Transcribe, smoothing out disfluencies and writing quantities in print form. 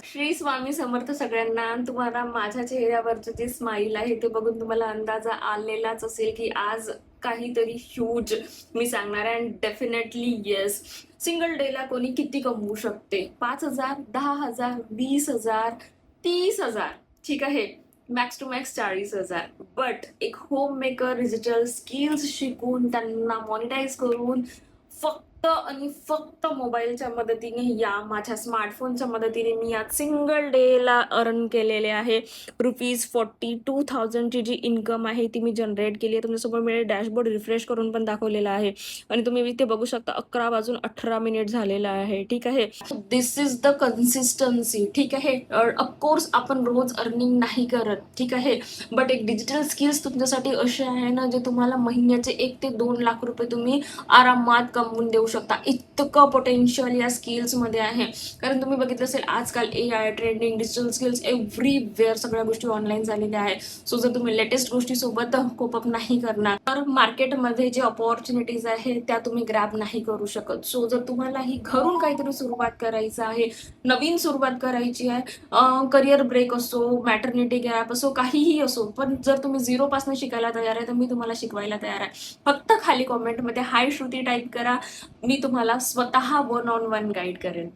श्री स्वामी समर्थ सगळ्यांना. तुम्हाला माझ्या चेहऱ्यावरचं जे स्माइल आहे ते बघून तुम्हाला अंदाजा आलेलाच असेल की आज काहीतरी ह्यूज मी सांगणार आहे. अँड डेफिनेटली येस, सिंगल डेला कोणी किती कमवू शकते? 5,000, 10,000, 20,000, 30,000, ठीक आहे, मॅक्स टू मॅक्स 40,000. बट एक होम मेकर डिजिटल स्किल्स शिकून त्यांना मॉनिटाईज करून फक्त आणि फक्त मोबाईलच्या मदतीने, या माझ्या स्मार्टफोनच्या मदतीने मी आज सिंगल डेला अर्न केलेले आहे ₹42,000 ची जी इन्कम आहे ती मी जनरेट केली आहे. तुमच्यासमोर मी डॅशबोर्ड रिफ्रेश करून पण दाखवलेला आहे आणि तुम्ही इथे बघू शकता 11:18 झालेला आहे. ठीक आहे, दिस इज द कन्सिस्टन्सी. ठीक आहे, ऑफकोर्स आपण रोज अर्निंग नाही करत, ठीक आहे, बट एक डिजिटल स्किल्स तुमच्यासाठी असे आहे ना जे तुम्हाला महिन्याचे 1 ते 2 लाख रुपये तुम्ही आरामात कमवून देऊ शकता. इतकं पोटेन्शियल या स्किल्स मध्ये आहे. कारण तुम्ही बघितलं असेल आजकाल AI trending, digital skills everywhere सगळ्या गोष्टी ऑनलाईन झालेल्या आहेत. सो जर तुम्ही लेटेस्ट गोष्टी सोबत कोप अप नाही करणार तर मार्केटमध्ये जे ऑपॉर्च्युनिटीज आहेत त्या तुम्ही ग्रॅब नाही करू शकत. सो जर तुम्हाला ही घरून काहीतरी सुरुवात करायचं आहे, नवीन सुरुवात करायची आहे, करिअर ब्रेक असो, मॅटर्निटी गॅप असो, काहीही असो, पण जर तुम्ही झिरो पासून शिकायला तयार आहे तर मी तुम्हाला शिकवायला तयार आहे. फक्त खाली कॉमेंटमध्ये हाय श्रुती टाईप करा, मी तुम्हाला स्वतः 1 on 1 गाईड करेन.